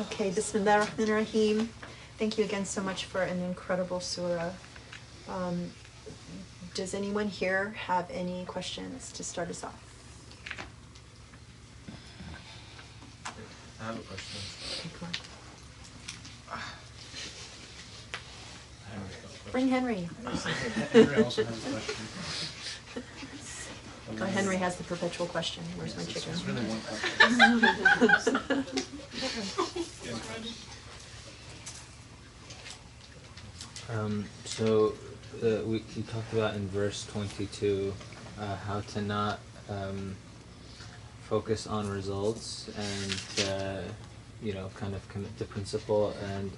Okay, Bismillah ar-Rahman ar-Rahim. Thank you again so much for an incredible surah. Does anyone here have any questions to start us off? I have a question. Okay, come on. Henry. Bring Henry. Henry also has a question. Oh, Henry has the perpetual question. Where's my chicken? It's really one question. So we talked about in verse 22 how to not focus on results and kind of commit to principle, and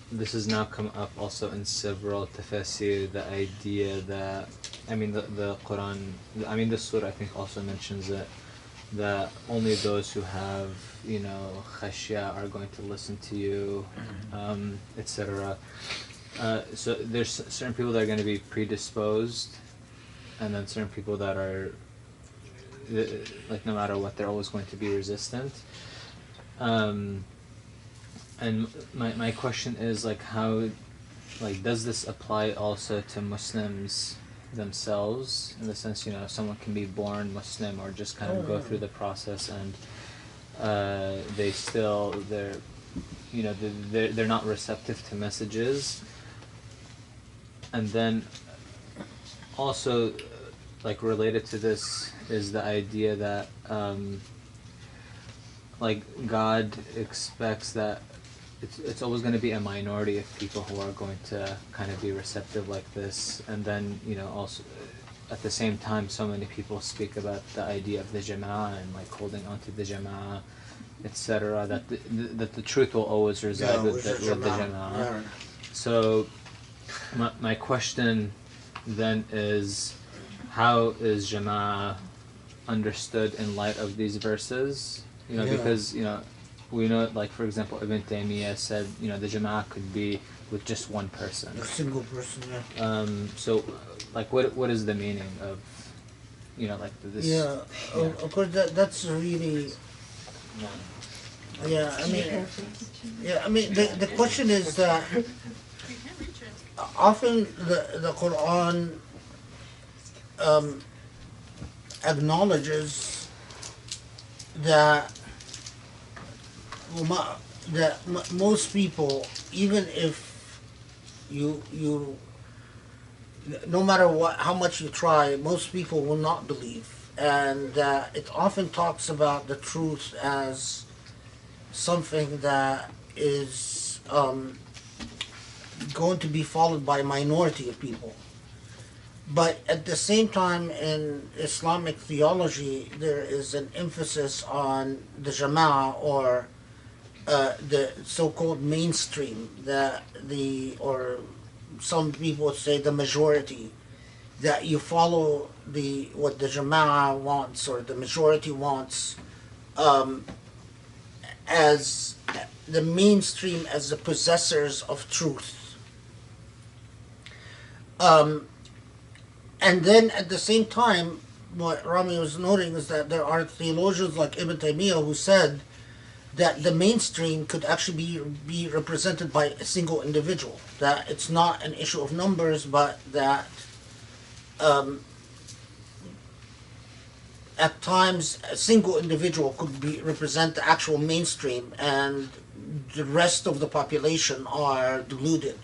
this has now come up also in several tafsir, the idea that the Quran, the surah I think also mentions it, that only those who have khashya are going to listen to you, etc. So there's certain people that are going to be predisposed, and then certain people that are like no matter what they're always going to be resistant. And my question is how does this apply also to Muslims themselves, in the sense someone can be born Muslim or just kind of go through the process and they're not receptive to messages. And then also related to this is the idea that God expects that it's always going to be a minority of people who are going to kind of be receptive like this, and then also at the same time so many people speak about the idea of the jama'ah and holding onto the jama'ah, etc., that the truth will always reside with the jama'ah. Yeah. So my question then is, how is jama'ah understood in light of these verses? Because we know, for example, Ibn Taymiyyah said, the jama'ah could be with just one person. A single person, yeah. So, what is the meaning of, this? Yeah, of course, that's really... Yeah, the question is that often the Quran acknowledges that most people, even if you no matter how much you try, most people will not believe, and it often talks about the truth as something that is going to be followed by a minority of people. But at the same time, in Islamic theology, there is an emphasis on the jama'ah, or the so-called mainstream, or some people would say the majority, that you follow what the jama'ah wants or the majority wants, as the mainstream, as the possessors of truth. And then at the same time, what Rami was noting is that there are theologians like Ibn Taymiyyah who said that the mainstream could actually be represented by a single individual, that it's not an issue of numbers, but that at times a single individual could represent the actual mainstream, and the rest of the population are deluded.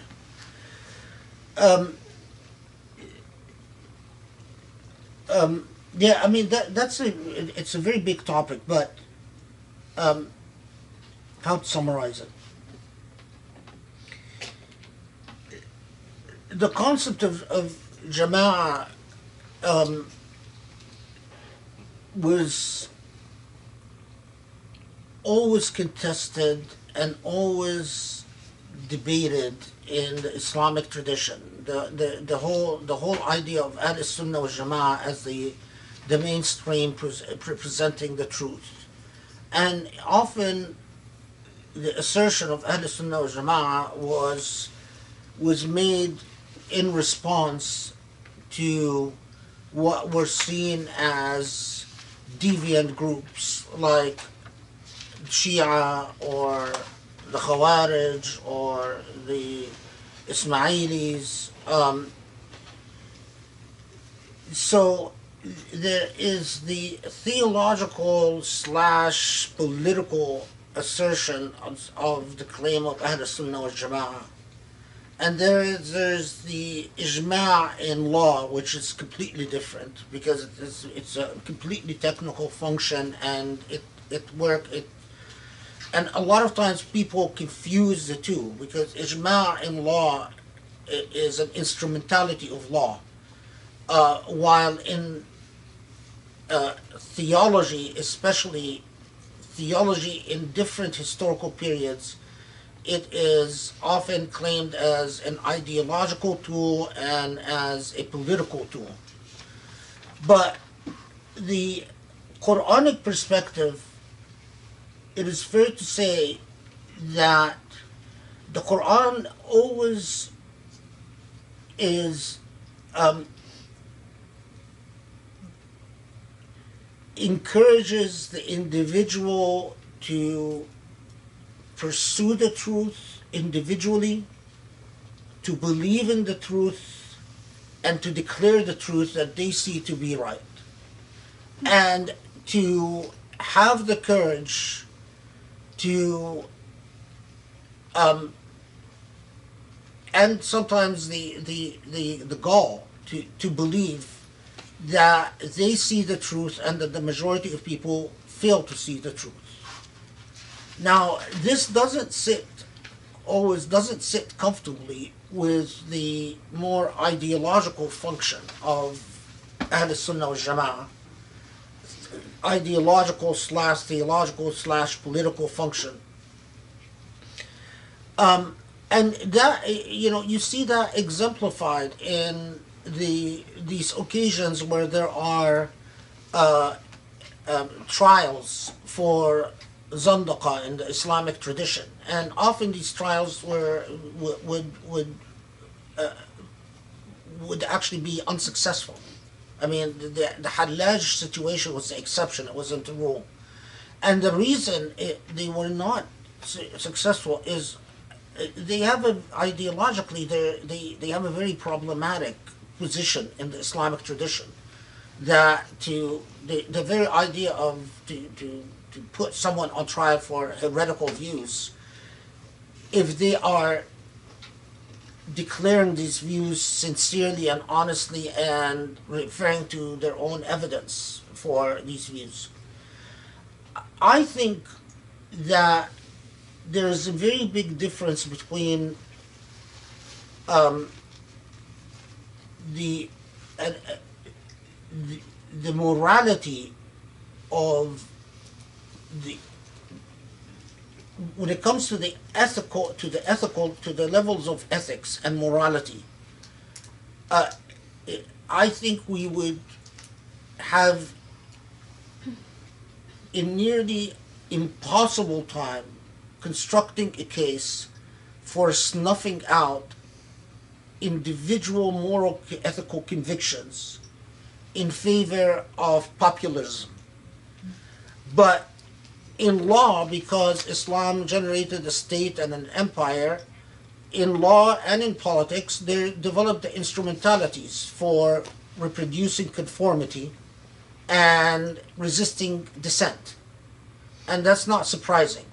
It's a very big topic, but how to summarize it? The concept of jama'ah was always contested and always debated in the Islamic tradition. The whole idea of Ahl Sunnah wal Jama'ah as the mainstream presenting the truth, and often the assertion of Ahl Sunnah wal Jama'ah was made in response to what were seen as deviant groups like Shia or Khawarij or the Ismailis. So there is the theological slash political assertion of the claim of Ahl Sunnah wal Jama'ah. And there's the ijma' in law, which is completely different because it's a completely technical function, and and a lot of times people confuse the two because ijma' in law is an instrumentality of law, while in theology, especially theology in different historical periods, it is often claimed as an ideological tool and as a political tool. But the Quranic perspective, it is fair to say that the Quran always is encourages the individual to pursue the truth individually, to believe in the truth, and to declare the truth that they see to be right, and to have the courage to and sometimes the gall to believe that they see the truth and that the majority of people fail to see the truth. Now, this always doesn't sit comfortably with the more ideological function of Ahl Sunnah wal Jama'ah, ideological slash theological slash political function. And that, you see that exemplified in these occasions where there are trials for Zandaqa in the Islamic tradition, and often these trials would actually be unsuccessful. I mean, the Hallaj situation was the exception; it wasn't the rule. And the reason they were not successful is they have ideologically they have a very problematic position in the Islamic tradition. That the very idea of to put someone on trial for heretical views, if they are declaring these views sincerely and honestly and referring to their own evidence for these views. I think that there is a very big difference between the morality of when it comes to the levels of ethics and morality. I think we would have a nearly impossible time constructing a case for snuffing out individual moral ethical convictions in favor of populism. But in law, because Islam generated a state and an empire, in law and in politics, they developed the instrumentalities for reproducing conformity and resisting dissent. And that's not surprising.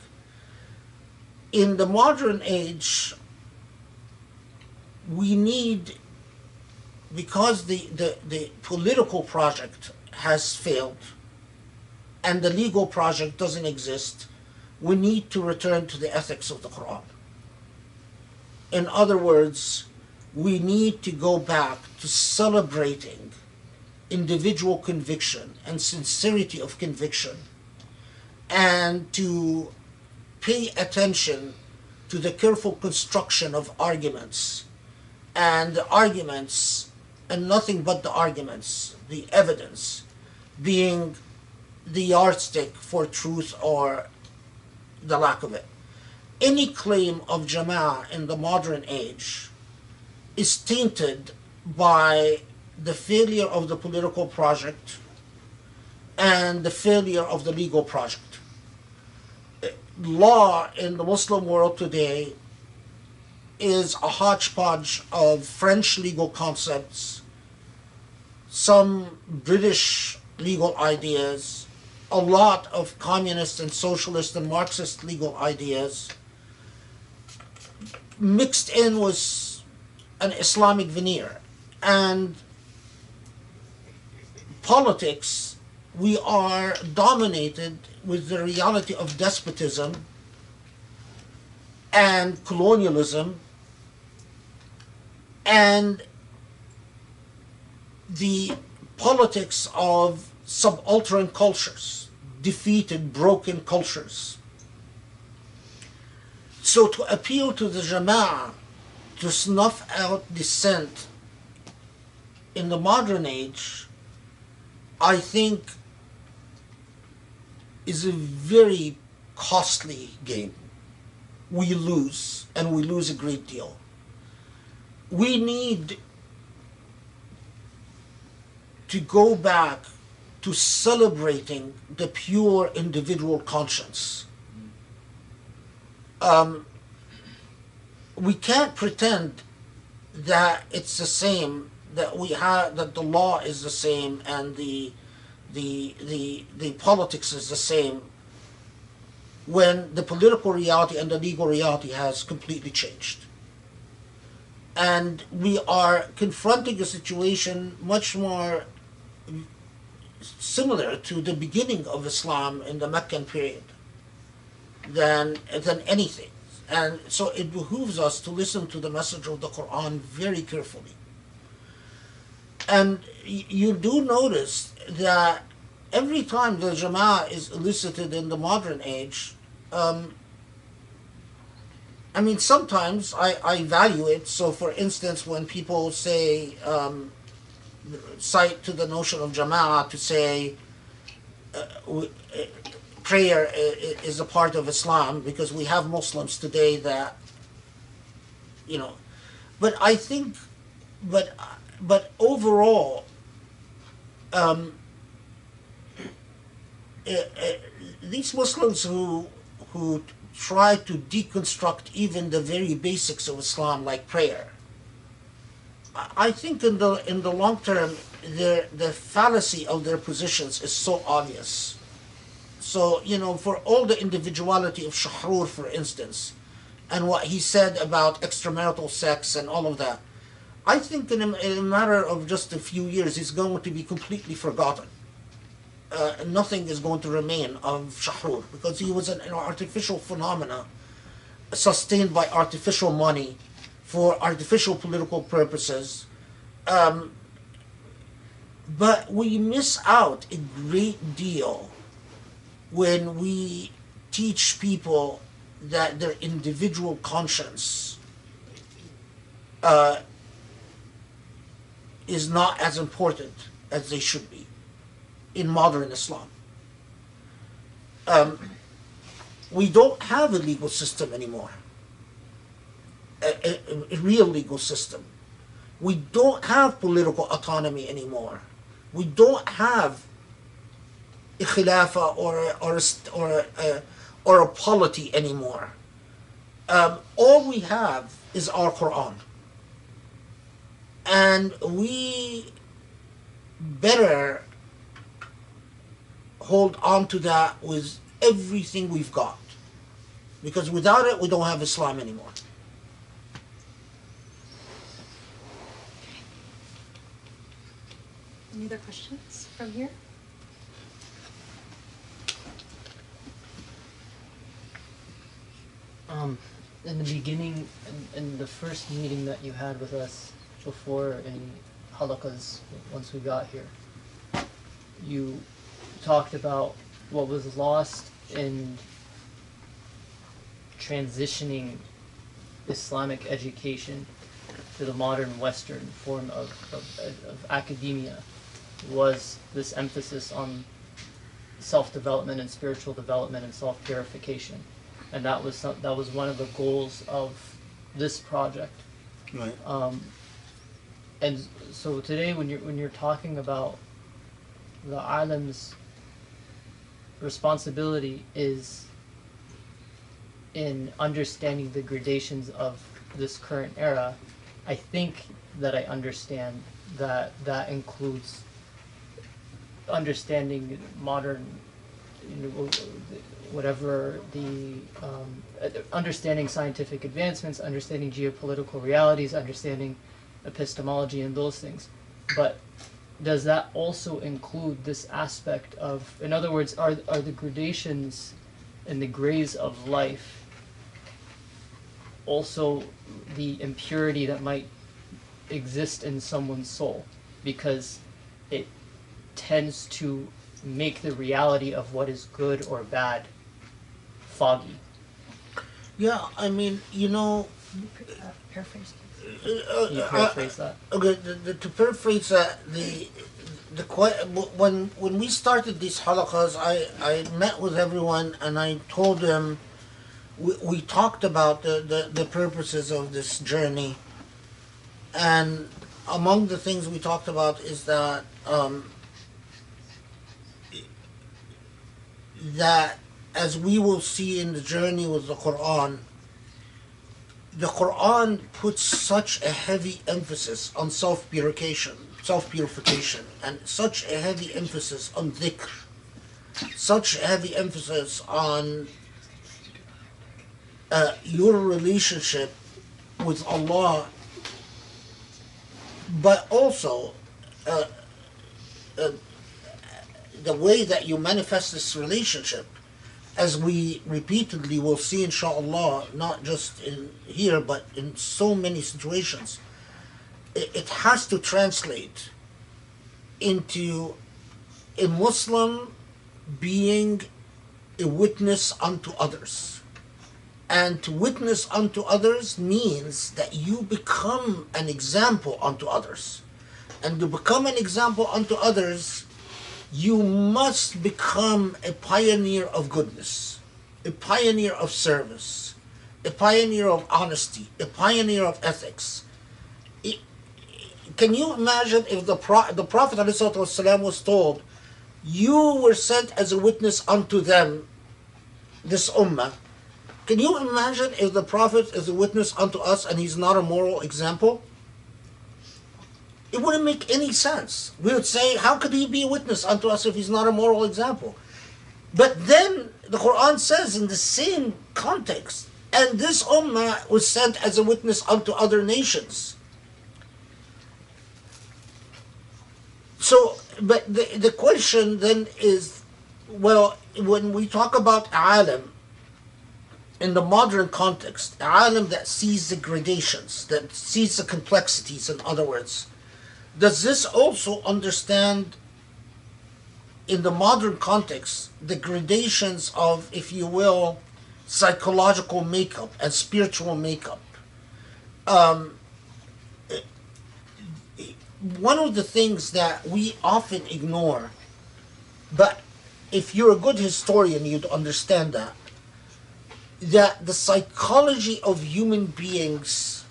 In the modern age, we need, because the political project has failed and the legal project doesn't exist, we need to return to the ethics of the Quran. In other words, we need to go back to celebrating individual conviction and sincerity of conviction, and to pay attention to the careful construction of arguments, and the arguments, and nothing but the arguments, the evidence, being the yardstick for truth or the lack of it. Any claim of Jama'ah in the modern age is tainted by the failure of the political project and the failure of the legal project. law in the Muslim world today is a hodgepodge of French legal concepts, some British legal ideas, a lot of communist and socialist and Marxist legal ideas, mixed in with an Islamic veneer. And politics, we are dominated with the reality of despotism and colonialism and the politics of subaltern cultures, defeated, broken cultures. So to appeal to the Jama'ah to snuff out dissent in the modern age, I think is a very costly game. We lose, and we lose a great deal. We need to go back to celebrating the pure individual conscience. We can't pretend that it's the same, that we have, that the law is the same and the politics is the same, when the political reality and the legal reality has completely changed. And we are confronting a situation much more similar to the beginning of Islam in the Meccan period than anything. And so it behooves us to listen to the message of the Quran very carefully. And you do notice that every time the Jama'ah is elicited in the modern age, I mean, sometimes I value it. So, for instance, when people say, cite to the notion of Jama'ah to say prayer is a part of Islam, because we have Muslims today that, you know, but I think, but overall, these Muslims who try to deconstruct even the very basics of Islam, like prayer, I think in the long term, the fallacy of their positions is so obvious. So, you know, for all the individuality of Shahrur, for instance, and what he said about extramarital sex and all of that, I think in a matter of just a few years, he's going to be completely forgotten. Nothing is going to remain of Shahrur, because he was an artificial phenomena sustained by artificial money for artificial political purposes. But we miss out a great deal when we teach people that their individual conscience is not as important as they should be in modern Islam. We don't have a legal system anymore, a real legal system. We don't have political autonomy anymore. We don't have a khilafah or a polity anymore. All we have is our Quran. And we better hold on to that with everything we've got. Because without it, we don't have Islam anymore. Any other questions from here? In the beginning, in the first meeting that you had with us before in halakas, once we got here, you talked about what was lost in transitioning Islamic education to the modern Western form of academia was this emphasis on self-development and spiritual development and self-purification. And that was one of the goals of this project. Right. And so today, when you're talking about the alim's responsibility is in understanding the gradations of this current era, I think that I understand that that includes understanding modern, whatever the understanding scientific advancements, understanding geopolitical realities, understanding epistemology and those things. But does that also include this aspect of, in other words, are the gradations and the grays of life also the impurity that might exist in someone's soul, because it tends to make the reality of what is good or bad foggy? Yeah, I mean, Paraphrase. Can you paraphrase that? Okay, to paraphrase that, when we started these halakas, I met with everyone and I told them, we talked about the purposes of this journey, and among the things we talked about is that that as we will see in the journey with the Quran puts such a heavy emphasis on self-purification, and such a heavy emphasis on dhikr, such a heavy emphasis on your relationship with Allah, but also the way that you manifest this relationship, as we repeatedly will see inshaAllah, not just in here but in so many situations, it has to translate into a Muslim being a witness unto others. And to witness unto others means that you become an example unto others. And to become an example unto others, you must become a pioneer of goodness, a pioneer of service, a pioneer of honesty, a pioneer of ethics. Can you imagine if the Prophet ﷺ was told, you were sent as a witness unto them, this ummah? Can you imagine if the Prophet is a witness unto us and he's not a moral example? It wouldn't make any sense. We would say, how could he be a witness unto us if he's not a moral example? But then the Quran says in the same context, and this ummah was sent as a witness unto other nations. So, but the question then is, well, when we talk about alim, in the modern context, alim that sees the gradations, that sees the complexities, in other words, does this also understand, in the modern context, the gradations of, if you will, psychological makeup and spiritual makeup? One of the things that we often ignore, but if you're a good historian, you'd understand that the psychology of human beings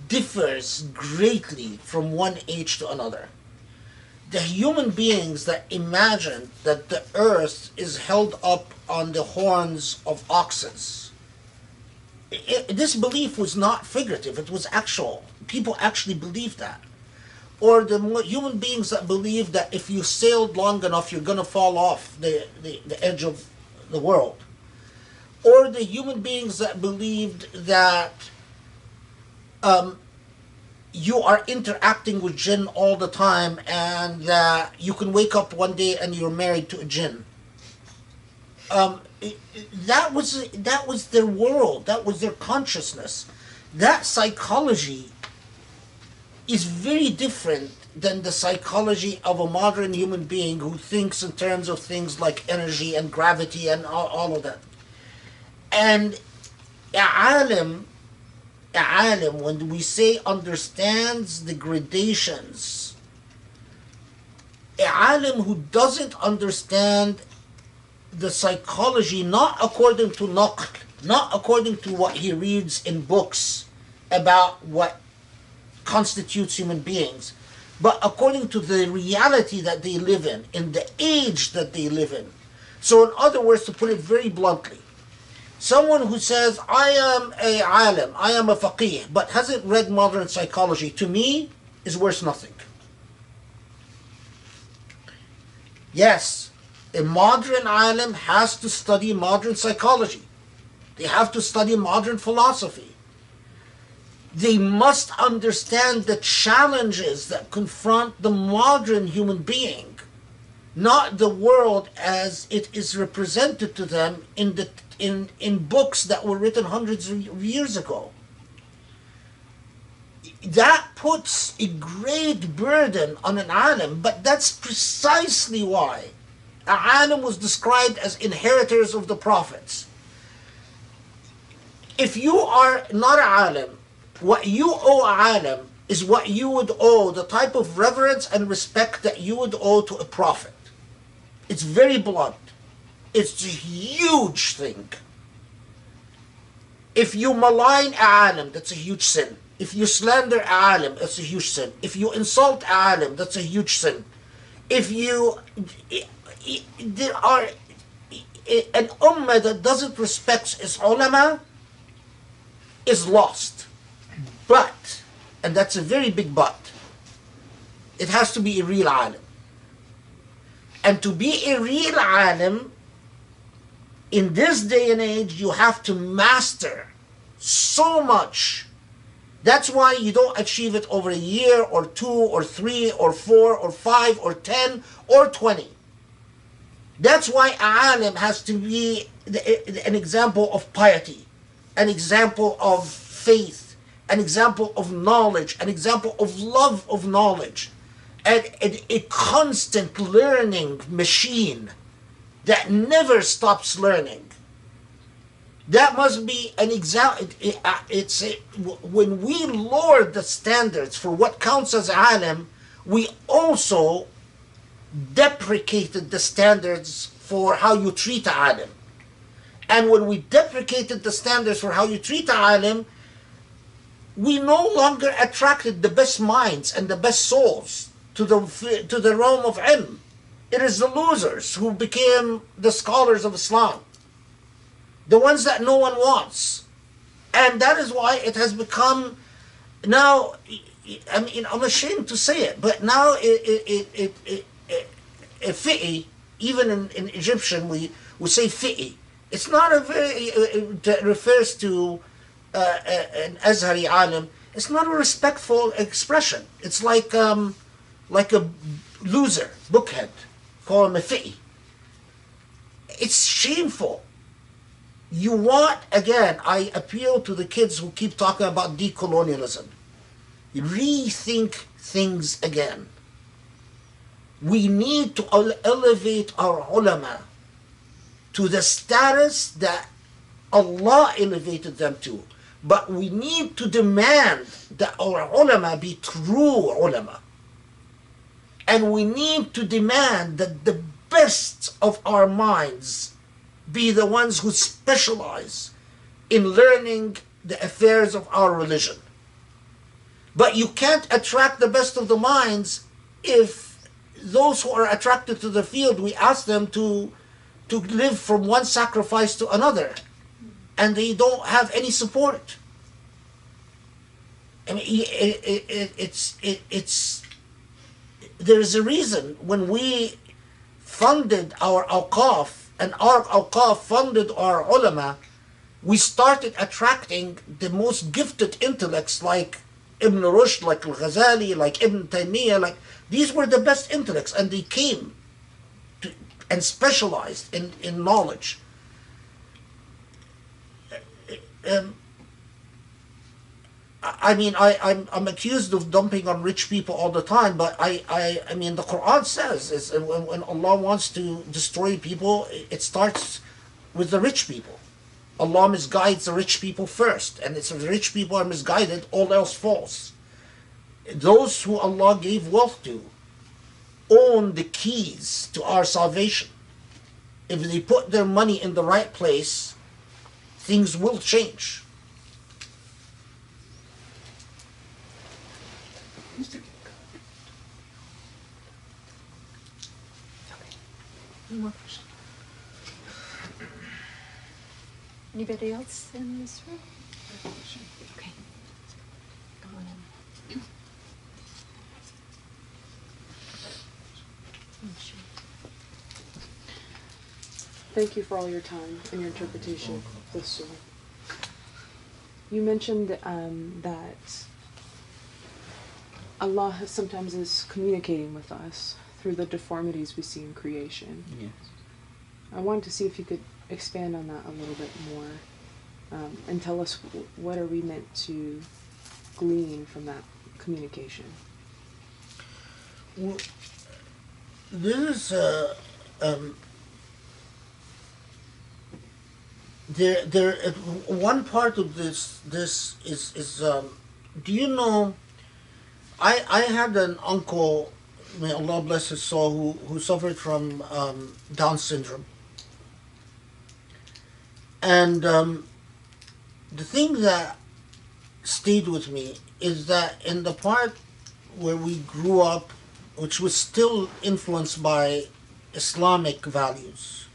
differs greatly from one age to another. The human beings that imagine that the earth is held up on the horns of oxen, this belief was not figurative, it was actual. People actually believed that. Or the human beings that believe that if you sailed long enough, you're going to fall off the edge of the world. Or the human beings that believed that you are interacting with jinn all the time and that you can wake up one day and you're married to a jinn. That was their world, that was their consciousness. That psychology is very different than the psychology of a modern human being who thinks in terms of things like energy and gravity and all of that. And alim, when we say understands the gradations, alim who doesn't understand the psychology, not according to naql, not according to what he reads in books about what constitutes human beings, but according to the reality that they live in the age that they live in. So in other words, to put it very bluntly, Someone who says, I am a alim, I am a faqih, but hasn't read modern psychology, to me, is worth nothing. Yes, a modern alim has to study modern psychology. They have to study modern philosophy. They must understand the challenges that confront the modern human being, not the world as it is represented to them in books that were written hundreds of years ago. That puts a great burden on an alim, but that's precisely why an alim was described as inheritors of the prophets. If you are not an alim, what you owe an alim is what you would owe, the type of reverence and respect that you would owe to a prophet. It's very blunt. It's a huge thing. If you malign an alim, that's a huge sin. If you slander an alim, that's a huge sin. If you insult an alim, that's a huge sin. If you... There are... An ummah that doesn't respect its ulama is lost. But, and that's a very big but, it has to be a real alim. And to be a real alim, in this day and age, you have to master so much. That's why you don't achieve it over a year or 2 or 3 or 4 or 5 or 10 or 20. That's why an alim has to be an example of piety, an example of faith, an example of knowledge, an example of love of knowledge, and a constant learning machine that never stops learning. That must be an example. When we lowered the standards for what counts as alim, we also deprecated the standards for how you treat an alim. And when we deprecated the standards for how you treat an alim, we no longer attracted the best minds and the best souls to the realm of ilm. It is the losers who became the scholars of Islam, the ones that no one wants. And that is why it has become now, I mean, I'm ashamed to say it, but now fi'i, even in Egyptian we say fi'i. It's not a very, it refers to an Azhari alim. It's not a respectful expression. It's like a loser, bookhead. Call him a fi'i. It's shameful. You want, again, I appeal to the kids who keep talking about decolonialism. Rethink things again. We need to elevate our ulama to the status that Allah elevated them to. But we need to demand that our ulama be true ulama. And we need to demand that the best of our minds be the ones who specialize in learning the affairs of our religion. But you can't attract the best of the minds if those who are attracted to the field, we ask them to live from one sacrifice to another, and they don't have any support. I mean, there's a reason when we funded our awqaf, and our awqaf funded our ulama, we started attracting the most gifted intellects like Ibn Rushd, like Al-Ghazali, like Ibn Taymiyyah, like these were the best intellects, and they came and specialized in knowledge. I mean, I'm accused of dumping on rich people all the time, but I mean, the Quran says is when Allah wants to destroy people, it starts with the rich people. Allah misguides the rich people first, and if the rich people are misguided, all else falls. Those who Allah gave wealth to own the keys to our salvation. If they put their money in the right place, things will change. One more question. Anybody else in this room? Okay. Go on in. Thank you for all your time and your interpretation of the surah. You mentioned that Allah sometimes is communicating with us through the deformities we see in creation. Yes. I wanted to see if you could expand on that a little bit more and tell us what are we meant to glean from that communication. Well, this is one part of this is do you know I had an uncle, may Allah bless his soul, who suffered from Down syndrome, and the thing that stayed with me is that in the part where we grew up, which was still influenced by Islamic values,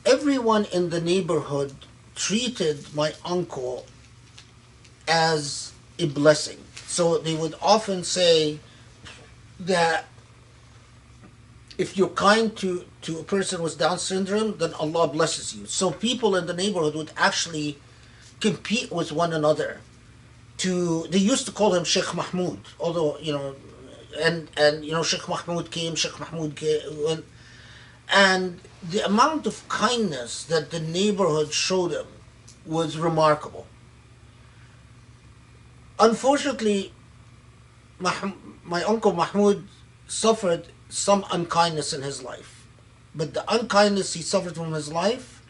everyone in the neighborhood treated my uncle as a blessing. So they would often say that if you're kind to a person with Down syndrome, then Allah blesses you. So people in the neighborhood would actually compete with one another. They used to call him Sheikh Mahmoud, although, and Sheikh Mahmoud came, went. And the amount of kindness that the neighborhood showed him was remarkable. Unfortunately, my uncle Mahmoud suffered some unkindness in his life. But the unkindness he suffered from his life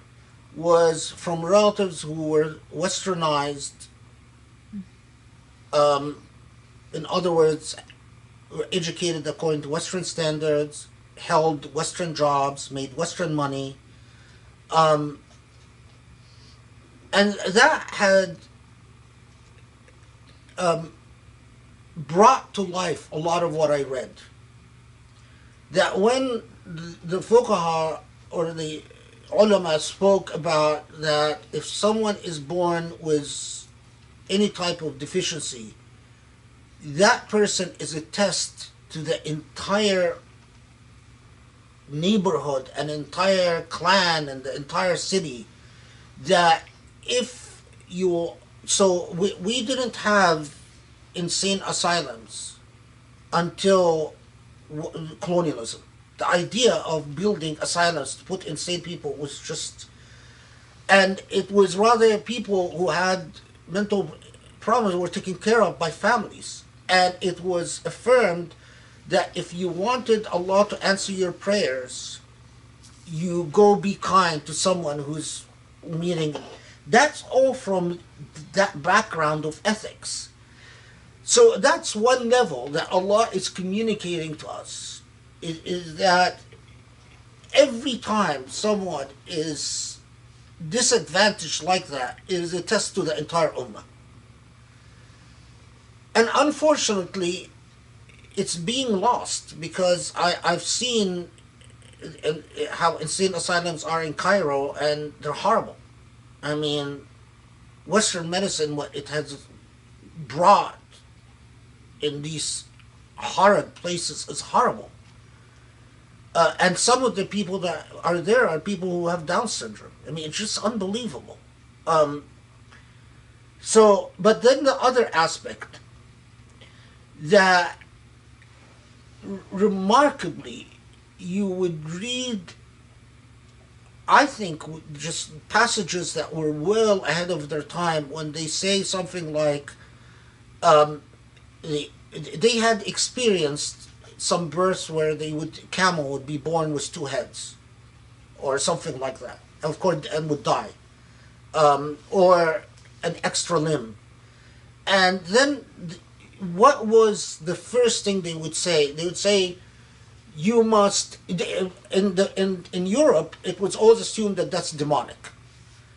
was from relatives who were westernized. In other words, were educated according to Western standards, held Western jobs, made Western money. And that had brought to life a lot of what I read. That when the fuqaha or the ulama spoke about that if someone is born with any type of deficiency, that person is a test to the entire neighborhood and entire clan and the entire city. That if you, so we didn't have insane asylums until colonialism. The idea of building asylums to put insane people was just, and it was rather people who had mental problems were taken care of by families. And it was affirmed that if you wanted Allah to answer your prayers, you go be kind to someone who's meaning. That's all from that background of ethics. So that's one level that Allah is communicating to us, is that every time someone is disadvantaged like that, it is a test to the entire ummah. And unfortunately, it's being lost because I've seen how insane asylums are in Cairo, and they're horrible. I mean, Western medicine, what it has brought in these horrid places is horrible. And some of the people that are there are people who have Down syndrome. I mean, it's just unbelievable. But then the other aspect that remarkably you would read, I think, just passages that were well ahead of their time when they say something like they had experienced some births where camel would be born with two heads or something like that, of course, and would die, or an extra limb. And then what was the first thing they would say? They would say, you must, in Europe, it was always assumed that that's demonic.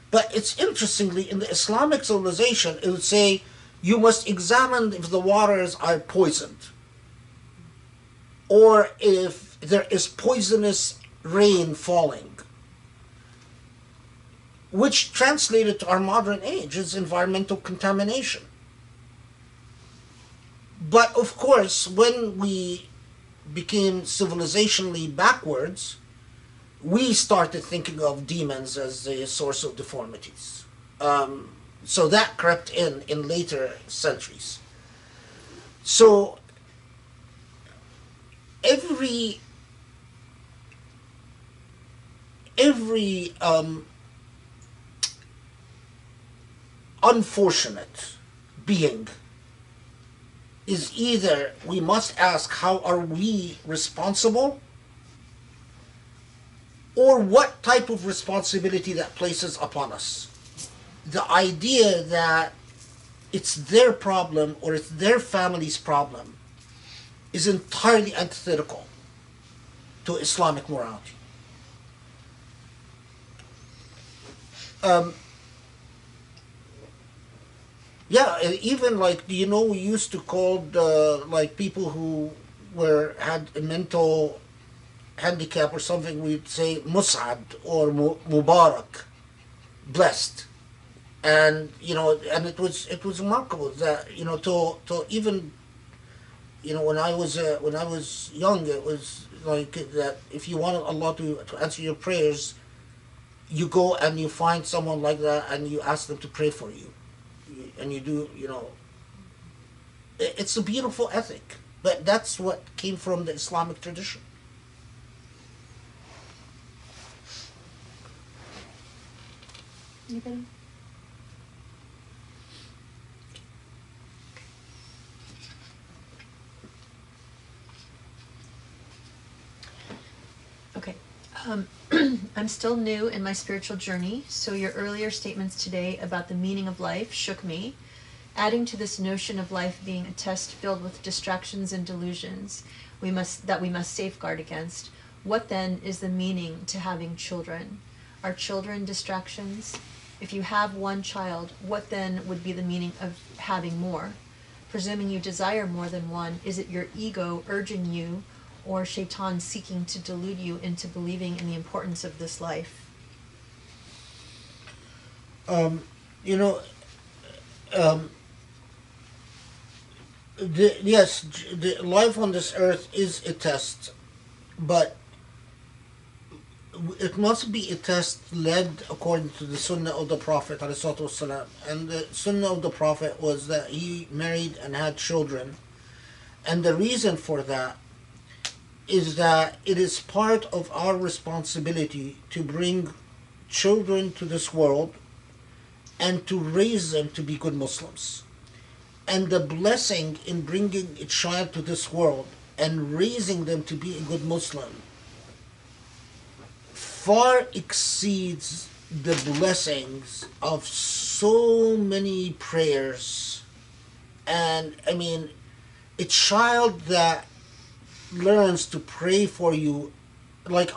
But it's interestingly, in the Islamic civilization, it would say, you must examine if the waters are poisoned, or if there is poisonous rain falling, which translated to our modern age is environmental contamination. But of course, when we became civilizationally backwards, we started thinking of demons as the source of deformities. So that crept in later centuries. So every unfortunate being is either we must ask how are we responsible, or what type of responsibility that places upon us. The idea that it's their problem or it's their family's problem is entirely antithetical to Islamic morality. Even like, do you know, we used to call like people who had a mental handicap or something, we'd say Mus'ad or Mubarak, blessed. And and it was remarkable that to even when I was young, it was like that if you wanted Allah to answer your prayers, you go and you find someone like that and you ask them to pray for you, and you do it's a beautiful ethic, but that's what came from the Islamic tradition. Anybody? Okay. I'm still new in my spiritual journey, so your earlier statements today about the meaning of life shook me. Adding to this notion of life being a test filled with distractions and delusions we must safeguard against, what then is the meaning to having children? Are children distractions? If you have one child, what then would be the meaning of having more? Presuming you desire more than one, is it your ego urging you, or Shaitan seeking to delude you into believing in the importance of this life? Yes, the life on this earth is a test, but it must be a test led according to the Sunnah of the Prophet ﷺ. And the Sunnah of the Prophet was that he married and had children, and the reason for that is that it is part of our responsibility to bring children to this world and to raise them to be good Muslims. And the blessing in bringing a child to this world and raising them to be a good Muslim far exceeds the blessings of so many prayers. And I mean, a child that learns to pray for you, like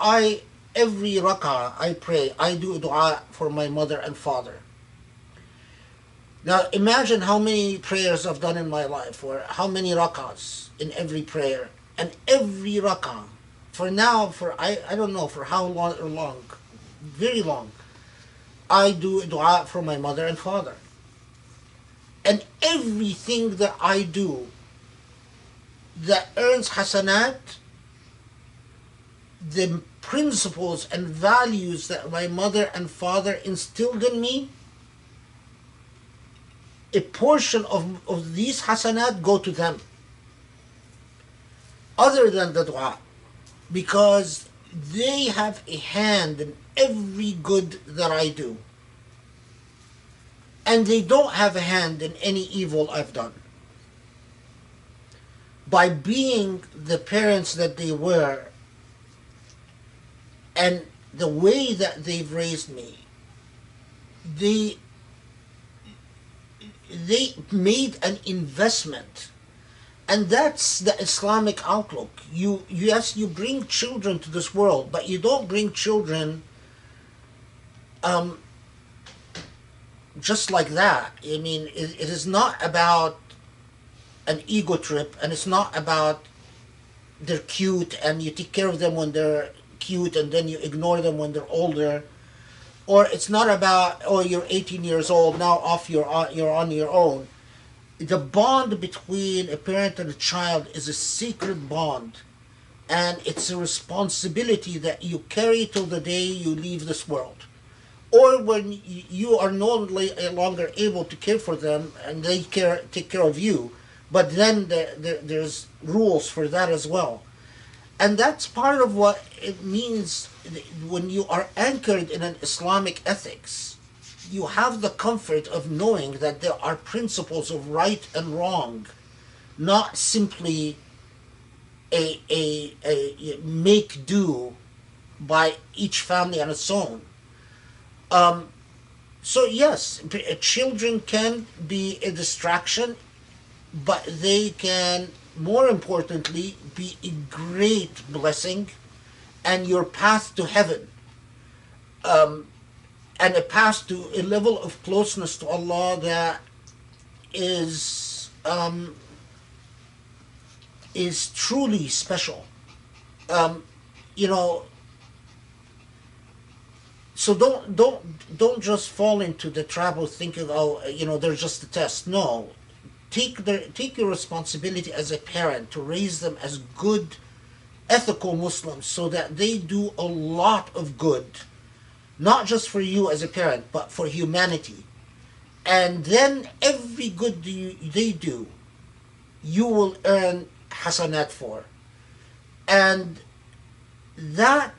every rak'ah I pray, I do a dua for my mother and father. Now imagine how many prayers I've done in my life, or how many rak'ahs in every prayer, and every rak'ah, I don't know for how long, very long, I do a dua for my mother and father. And everything that I do that earns hasanat, the principles and values that my mother and father instilled in me, a portion of these hasanat go to them, other than the dua, because they have a hand in every good that I do, and they don't have a hand in any evil I've done. By being the parents that they were, and the way that they've raised me, they made an investment. And that's the Islamic outlook. Yes, you bring children to this world, but you don't bring children just like that. I mean, it is not about an ego trip, and it's not about they're cute and you take care of them when they're cute and then you ignore them when they're older. or it's not about, oh, you're 18 years old now, off you're on your own. The bond between a parent and a child is a sacred bond, and it's a responsibility that you carry till the day you leave this world, or when you are no longer able to care for them and they take care of you. But then there's rules for that as well. And that's part of what it means when you are anchored in an Islamic ethics. You have the comfort of knowing that there are principles of right and wrong, not simply a make do by each family on its own. So yes, children can be a distraction, but they can, more importantly, be a great blessing and your path to heaven, and a path to a level of closeness to Allah that is truly special. You know, so don't just fall into the trap of thinking, oh, you know, they're just a test. No, take your responsibility as a parent to raise them as good, ethical Muslims, so that they do a lot of good, not just for you as a parent, but for humanity. And then every good they do, you will earn hasanat for. And that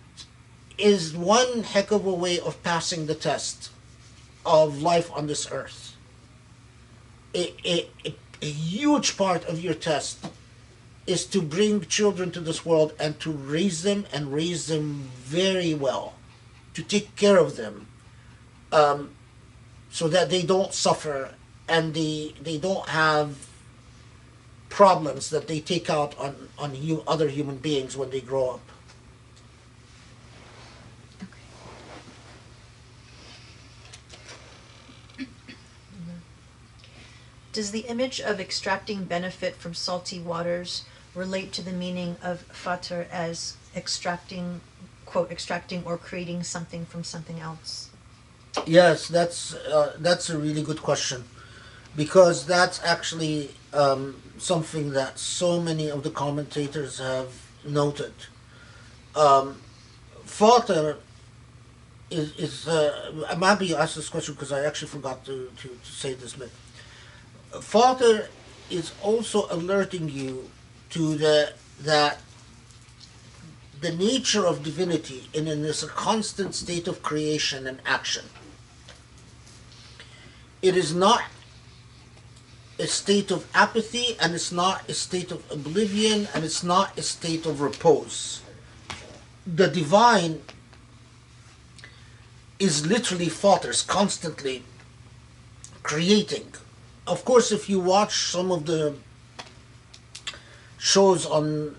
is one heck of a way of passing the test of life on this earth. A huge part of your test is to bring children to this world and to raise them, and raise them very well, to take care of them, so that they don't suffer and they don't have problems that they take out on other human beings when they grow up. Does the image of extracting benefit from salty waters relate to the meaning of Fatir as extracting, quote, extracting or creating something from something else? Yes, that's a really good question, because that's actually something that so many of the commentators have noted. Fatir is I'm happy you asked this question, because I actually forgot to say this bit. Fatir is also alerting you to that the nature of divinity in this constant state of creation and action. It is not a state of apathy, and it's not a state of oblivion, and it's not a state of repose. The divine is literally Fatir's, constantly creating. Of course, if you watch some of the shows on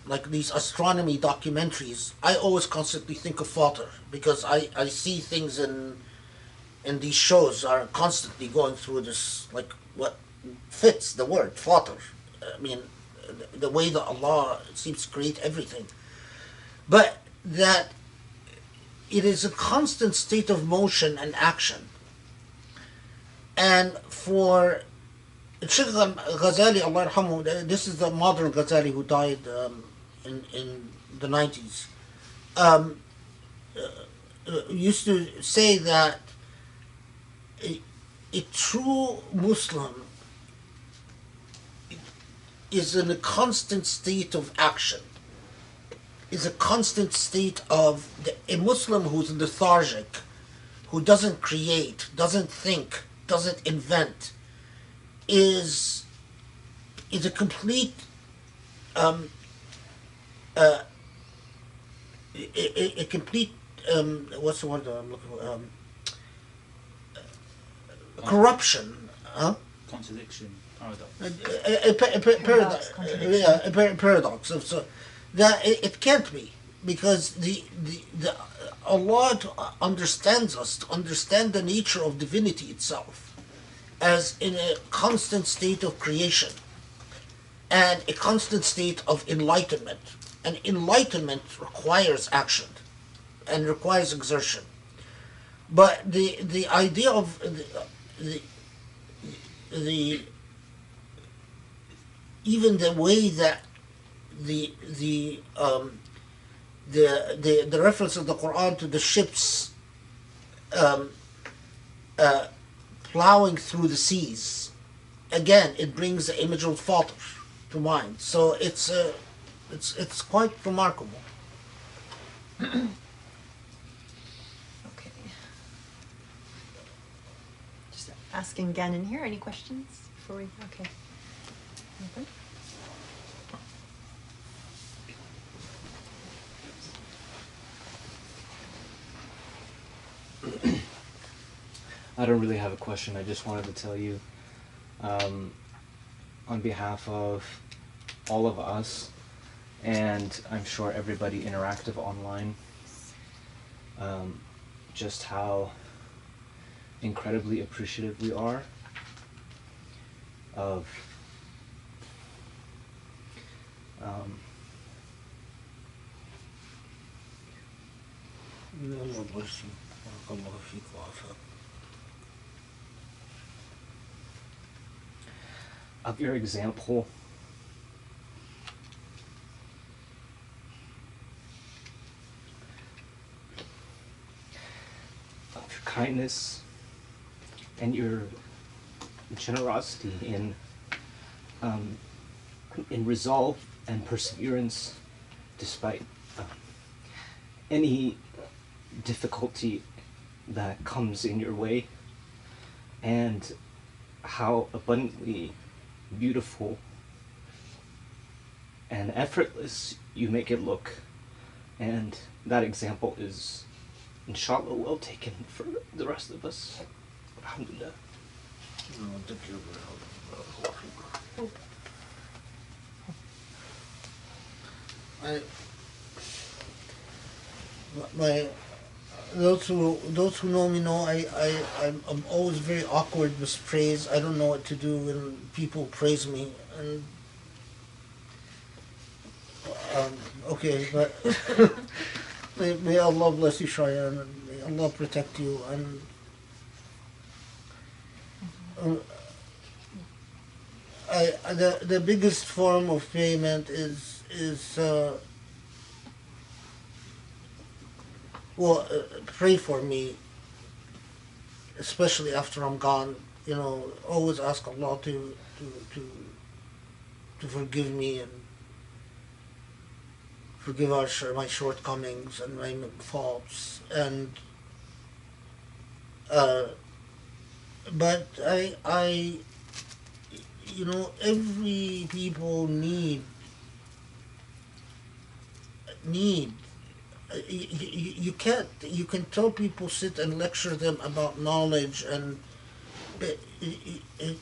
like these astronomy documentaries, I always constantly think of Fatir, because I see things in these shows are constantly going through this, like, what fits the word Fatir. I mean, the way that Allah seems to create everything, but that it is a constant state of motion and action. And for Sheikh Ghazali, Allah yarhamu, this is the modern Ghazali who died in the 90s, used to say that a true Muslim is in a constant state of action, is a constant state of a Muslim who's lethargic, who doesn't create, doesn't think, doesn't invent, is a complete a complete what's the word that I'm looking for? Corruption, huh? Contradiction, paradox. Paradox, contradiction. A paradox of, so that it can't be, because the Allah understands us, to understand the nature of divinity itself as in a constant state of creation and a constant state of enlightenment. And enlightenment requires action and requires exertion. But the idea of the the even the way that the the um, the reference of the Quran to the ships um, uh, plowing through the seas, again it brings the image of Fatir to mind. So it's quite remarkable. Okay. Just asking again in here. Any questions before we? Okay. Nothing? I don't really have a question. I just wanted to tell you, on behalf of all of us, and I'm sure everybody interactive online, just how incredibly appreciative we are of of your example, of your kindness and your generosity in resolve and perseverance despite any difficulty that comes in your way, and how abundantly beautiful and effortless you make it look. And that example is, inshallah, well taken for the rest of us. Alhamdulillah. My those who know me know I'm always very awkward with praise. I don't know what to do when people praise me, and okay, but may Allah bless you, Shayan, and may Allah protect you. And the biggest form of payment is pray for me, especially after I'm gone. You know, always ask Allah to forgive me and forgive my shortcomings and my faults. And but I you know, every people need you can't, you can tell people, sit and lecture them about knowledge, and but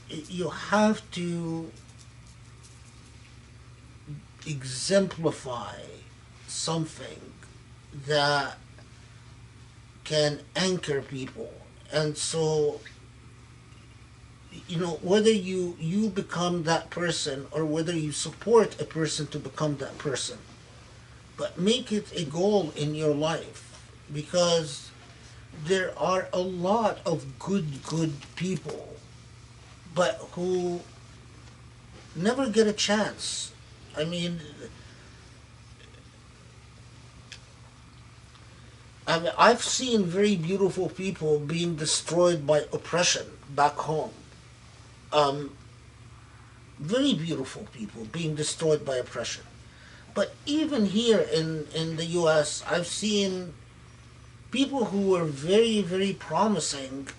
you have to exemplify something that can anchor people. And so, you know, whether you become that person or whether you support a person to become that person, but make it a goal in your life, because there are a lot of good people, but who never get a chance. I mean, I've seen very beautiful people being destroyed by oppression back home. Very beautiful people being destroyed by oppression. But even here in the US, I've seen people who were very, very promising,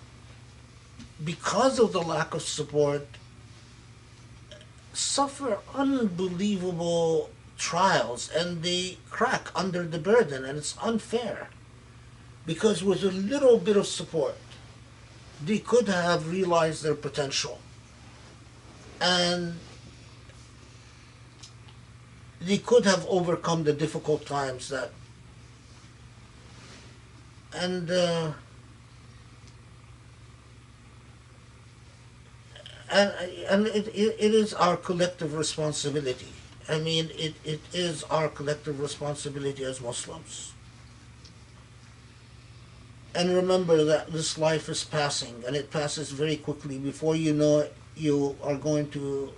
because of the lack of support, suffer unbelievable trials, and they crack under the burden, and it's unfair. Because with a little bit of support, they could have realized their potential. And they could have overcome the difficult times that, and it is our collective responsibility. I mean, it is our collective responsibility as Muslims And remember that this life is passing, and it passes very quickly. Before you know it, you are going to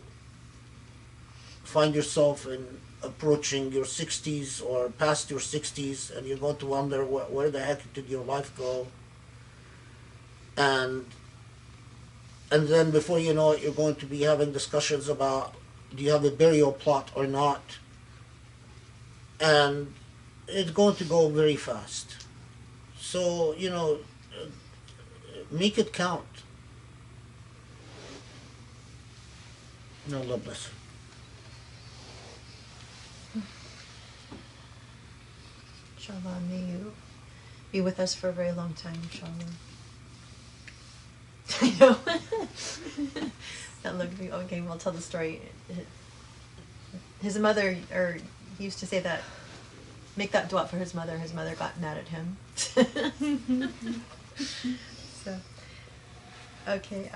find yourself in approaching your 60s or past your 60s, and you're going to wonder where the heck did your life go. And then before you know it, you're going to be having discussions about, do you have a burial plot or not? And it's going to go very fast. So, make it count. No, Allah bless you. Inshallah, may you be with us for a very long time, inshallah. I know. That looked me. Okay, we'll tell the story. His mother, or he used to say that, make that dua for his mother. His mother got mad at him. So, okay.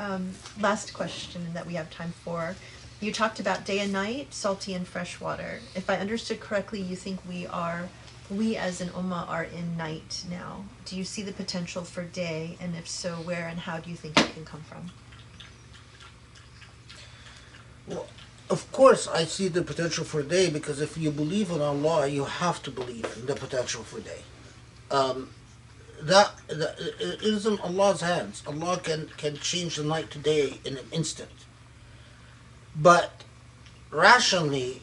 Last question that we have time for. You talked about day and night, salty and fresh water. If I understood correctly, you think we as an ummah are in night now. Do you see the potential for day, and if so, where and how do you think it can come from? Well, of course, I see the potential for day, because if you believe in Allah, you have to believe in the potential for day. That it is in Allah's hands. Allah can change the night to day in an instant. But rationally,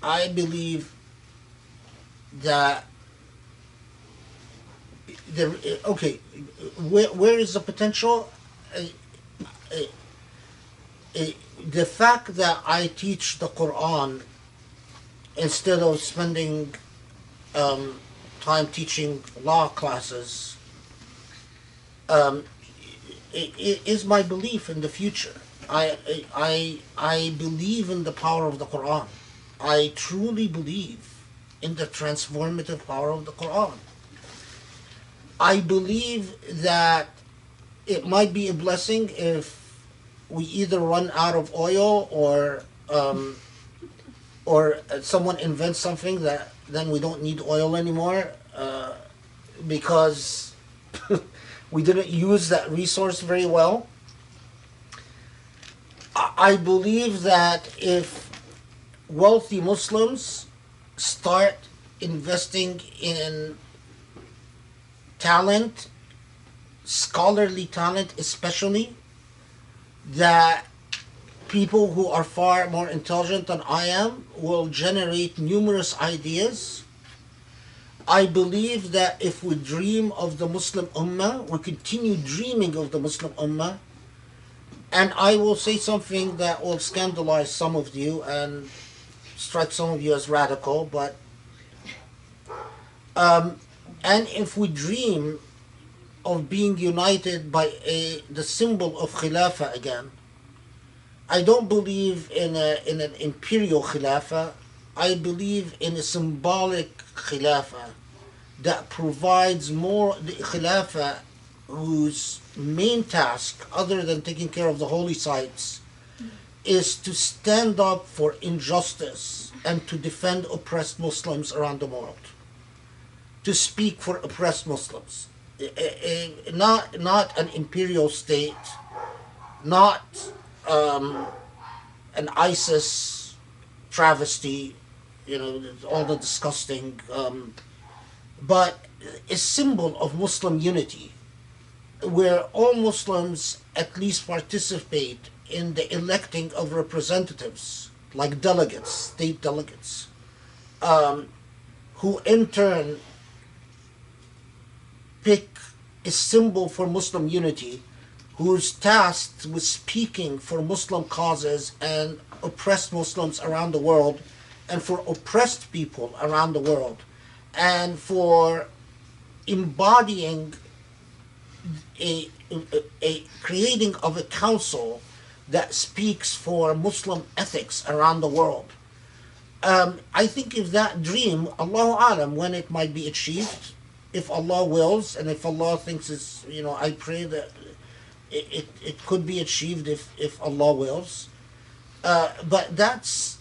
I believe that where is the potential? The fact that I teach the Quran instead of spending time teaching law classes is my belief in the future. I believe in the power of the Quran. I truly believe in the transformative power of the Quran. I believe that it might be a blessing if we either run out of oil or someone invents something that then we don't need oil anymore because we didn't use that resource very well. I believe that if wealthy Muslims start investing in talent, scholarly talent especially, that people who are far more intelligent than I am will generate numerous ideas. I believe that if we dream of the Muslim Ummah, we continue dreaming of the Muslim Ummah, and I will say something that will scandalize some of you and strike some of you as radical, but and if we dream of being united by the symbol of Khilafah again, I don't believe in an imperial Khilafah. I believe in a symbolic Khilafah that provides more, the Khilafah whose main task, other than taking care of the holy sites, is to stand up for injustice and to defend oppressed Muslims around the world, to speak for oppressed Muslims. Not an imperial state, not an ISIS travesty, all the disgusting, but a symbol of Muslim unity, where all Muslims at least participate in the electing of representatives, like delegates, state delegates, who in turn pick a symbol for Muslim unity, who's tasked with speaking for Muslim causes and oppressed Muslims around the world, and for oppressed people around the world, and for embodying a creating of a council that speaks for Muslim ethics around the world. I think if that dream, Allahu Alam, when it might be achieved, if Allah wills, and if Allah thinks it's, I pray that it could be achieved if Allah wills. But that's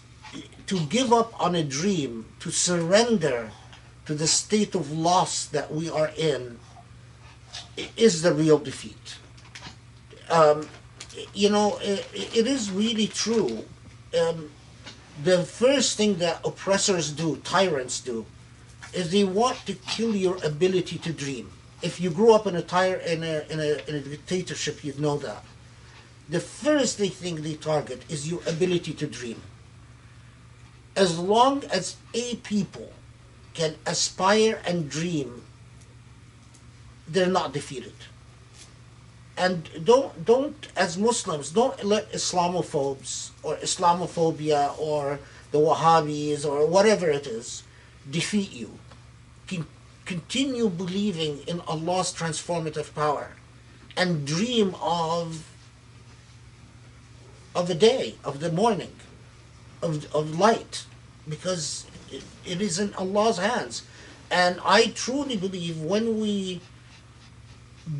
to give up on a dream, to surrender to the state of loss that we are in is the real defeat. It is really true. The first thing that oppressors do, tyrants do, is they want to kill your ability to dream. If you grew up in a dictatorship, you'd know that. The first thing they target is your ability to dream. As long as a people can aspire and dream, they're not defeated. And don't as Muslims, don't let Islamophobes or Islamophobia or the Wahhabis or whatever it is defeat you. Continue believing in Allah's transformative power and dream of the day, of the morning, of light, because it is in Allah's hands. And I truly believe when we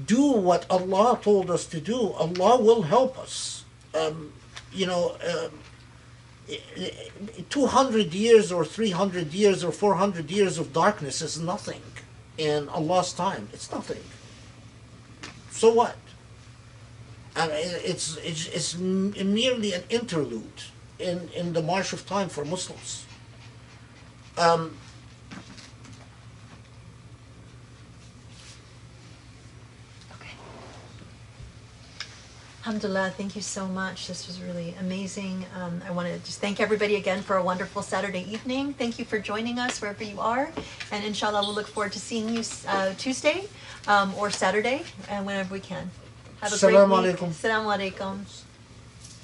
do what Allah told us to do, Allah will help us. 200 years or 300 years or 400 years of darkness is nothing in Allah's time. It's nothing. So what? I mean, it's merely an interlude in the march of time for Muslims. Alhamdulillah, thank you so much. This was really amazing. I want to just thank everybody again for a wonderful Saturday evening. Thank you for joining us wherever you are. And inshallah, we'll look forward to seeing you Tuesday or Saturday, whenever we can. Have a great week. Assalamu alaikum.